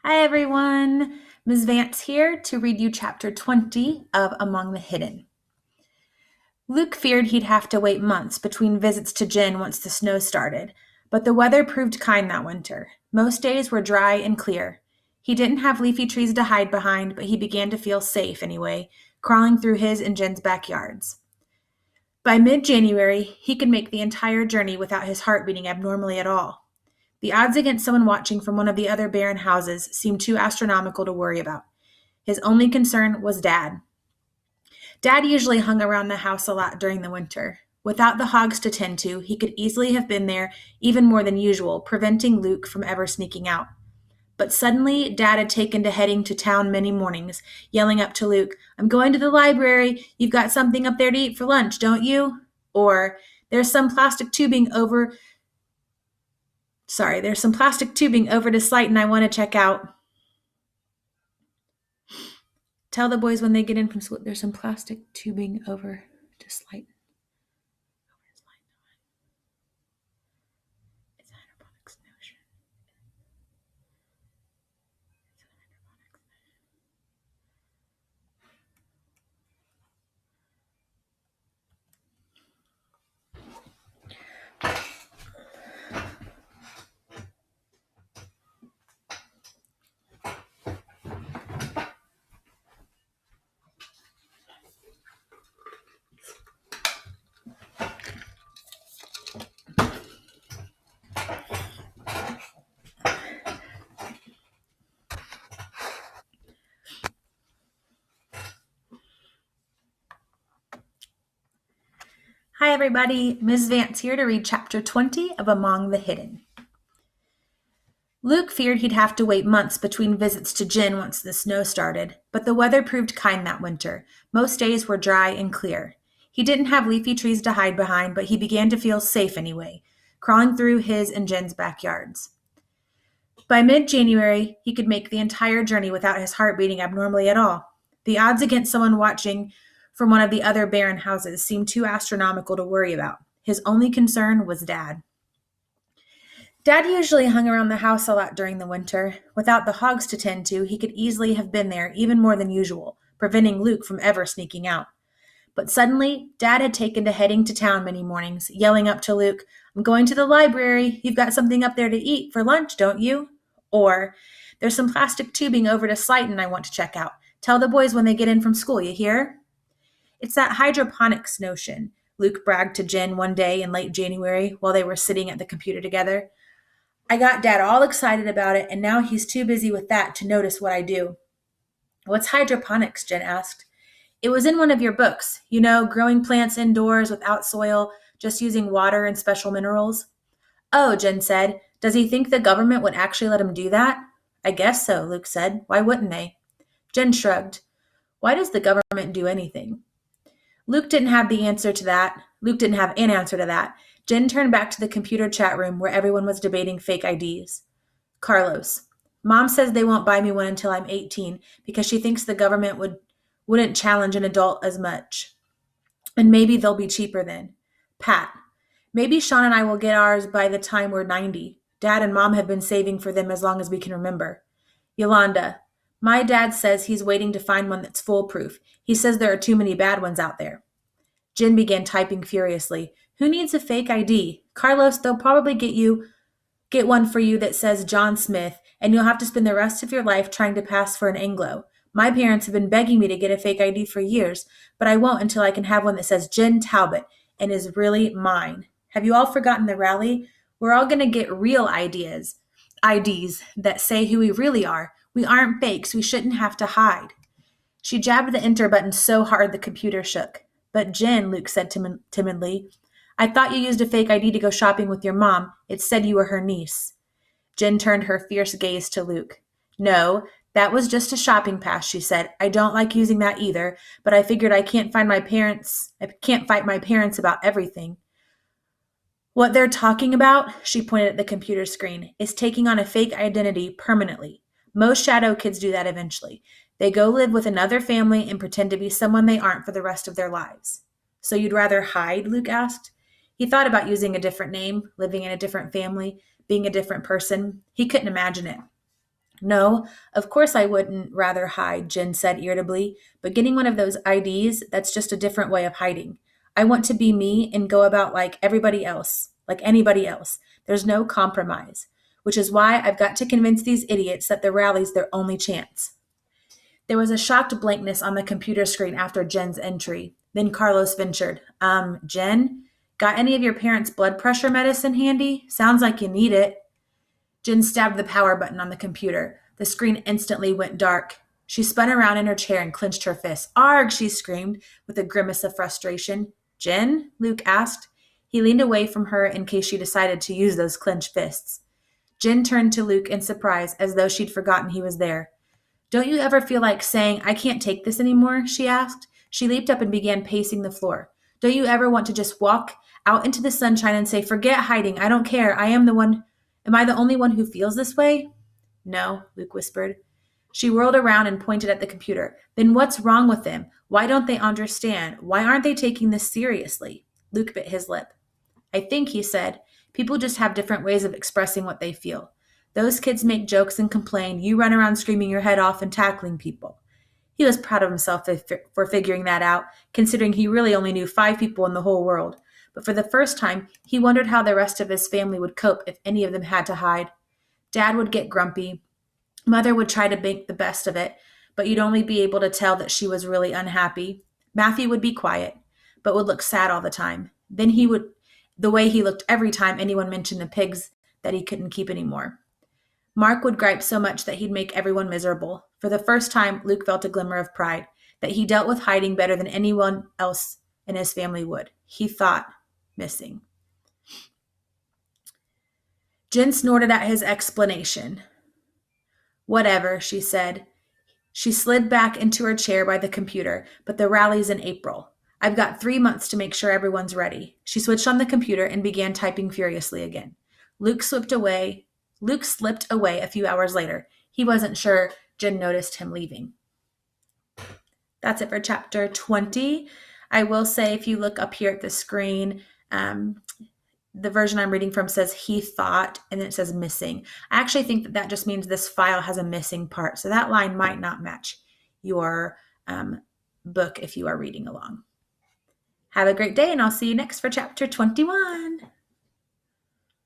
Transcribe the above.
Hi, everyone. Ms. Vance here to read you Chapter 20 of Among the Hidden. Luke feared he'd have to wait months between visits to Jen once the snow started, but the weather proved kind that winter. Most days were dry and clear. He didn't have leafy trees to hide behind, but he began to feel safe anyway, crawling through his and Jen's backyards. By mid-January, he could make the entire journey without his heart beating abnormally at all. The odds against someone watching from one of the other barren houses seemed too astronomical to worry about. His only concern was Dad. Dad usually hung around the house a lot during the winter. Without the hogs to tend to, he could easily have been there even more than usual, preventing Luke from ever sneaking out. But suddenly, Dad had taken to heading to town many mornings, yelling up to Luke, "I'm going to the library. You've got something up there to eat for lunch, don't you?" Or, there's some plastic tubing over to Slighton I want to check out. Tell the boys when they get in from school, there's some plastic tubing over to Slighton. It's a hydroponics notion. Hi, everybody. Ms. Vance here to read Chapter 20 of Among the Hidden. Luke feared he'd have to wait months between visits to Jen once the snow started, but the weather proved kind that winter. Most days were dry and clear. He didn't have leafy trees to hide behind, but he began to feel safe anyway, crawling through his and Jen's backyards. By mid-January, he could make the entire journey without his heart beating abnormally at all. The odds against someone watching from one of the other barren houses seemed too astronomical to worry about. His only concern was Dad. Dad usually hung around the house a lot during the winter. Without the hogs to tend to, he could easily have been there even more than usual, preventing Luke from ever sneaking out. But suddenly, Dad had taken to heading to town many mornings, yelling up to Luke, "I'm going to the library. You've got something up there to eat for lunch, don't you?" Or, "There's some plastic tubing over to Slighton I want to check out. Tell the boys when they get in from school, you hear?" "It's that hydroponics notion," Luke bragged to Jen one day in late January while they were sitting at the computer together. "I got Dad all excited about it, and now he's too busy with that to notice what I do." "What's hydroponics?" Jen asked. "It was in one of your books. You know, growing plants indoors without soil, just using water and special minerals." "Oh," Jen said. "Does he think the government would actually let him do that?" "I guess so," Luke said. "Why wouldn't they?" Jen shrugged. "Why does the government do anything?" Luke didn't have an answer to that. Jen turned back to the computer chat room where everyone was debating fake IDs. "Carlos. Mom says they won't buy me one until I'm 18 because she thinks the government wouldn't challenge an adult as much. And maybe they'll be cheaper then. Pat. Maybe Sean and I will get ours by the time we're 90. Dad and Mom have been saving for them as long as we can remember. Yolanda. My dad says he's waiting to find one that's foolproof. He says there are too many bad ones out there." Jen began typing furiously. "Who needs a fake ID? Carlos, they'll probably get one for you that says John Smith, and you'll have to spend the rest of your life trying to pass for an Anglo. My parents have been begging me to get a fake ID for years, but I won't until I can have one that says Jen Talbot and is really mine. Have you all forgotten the rally? We're all going to get real IDs that say who we really are. We aren't fakes. We shouldn't have to hide." She jabbed the enter button so hard the computer shook. "But Jen," Luke said timidly, "I thought you used a fake ID to go shopping with your mom. It said you were her niece." Jen turned her fierce gaze to Luke. "No, that was just a shopping pass," she said. "I don't like using that either, but I figured I can't fight my parents about everything." "What they're talking about," she pointed at the computer screen, "is taking on a fake identity permanently. Most shadow kids do that eventually. They go live with another family and pretend to be someone they aren't for the rest of their lives." "So you'd rather hide?" Luke asked. He thought about using a different name, living in a different family, being a different person. He couldn't imagine it. No, of course I wouldn't rather hide, Jen said irritably, but getting one of those IDs, that's just a different way of hiding. I want to be me and go about like everybody else, like anybody else. There's no compromise, which is why I've got to convince these idiots that the rally's their only chance. There was a shocked blankness on the computer screen after Jen's entry. Then Carlos ventured, Jen, got any of your parents' blood pressure medicine handy? Sounds like you need it. Jen stabbed the power button on the computer. The screen instantly went dark. She spun around in her chair and clenched her fists. Arg, she screamed with a grimace of frustration. Jen? Luke asked. He leaned away from her in case she decided to use those clenched fists. Jen turned to Luke in surprise, as though she'd forgotten he was there. Don't you ever feel like saying, I can't take this anymore? She asked. She leaped up and began pacing the floor. Don't you ever want to just walk out into the sunshine and say, forget hiding, I don't care, I am the one. Am I the only one who feels this way? No, Luke whispered. She whirled around and pointed at the computer. Then what's wrong with them? Why don't they understand? Why aren't they taking this seriously? Luke bit his lip. I think, he said, people just have different ways of expressing what they feel. Those kids make jokes and complain. You run around screaming your head off and tackling people. He was proud of himself for figuring that out, considering he really only knew 5 people in the whole world. But for the first time, he wondered how the rest of his family would cope if any of them had to hide. Dad would get grumpy. Mother would try to make the best of it, but you'd only be able to tell that she was really unhappy. Matthew would be quiet, but would look sad all the time. Then he would, the way he looked every time anyone mentioned the pigs that he couldn't keep anymore. Mark would gripe so much that he'd make everyone miserable. For the first time, Luke felt a glimmer of pride, that he dealt with hiding better than anyone else in his family would. He thought, missing. Jen snorted at his explanation. Whatever, she said. She slid back into her chair by the computer, but the rally's in April. I've got 3 months to make sure everyone's ready. She switched on the computer and began typing furiously again. Luke slipped away a few hours later. He wasn't sure Jen noticed him leaving. That's it for chapter 20. I will say, if you look up here at the screen, the version I'm reading from says he thought, and then it says missing. I actually think that just means this file has a missing part. So that line might not match your book if you are reading along. Have a great day, and I'll see you next for chapter 21.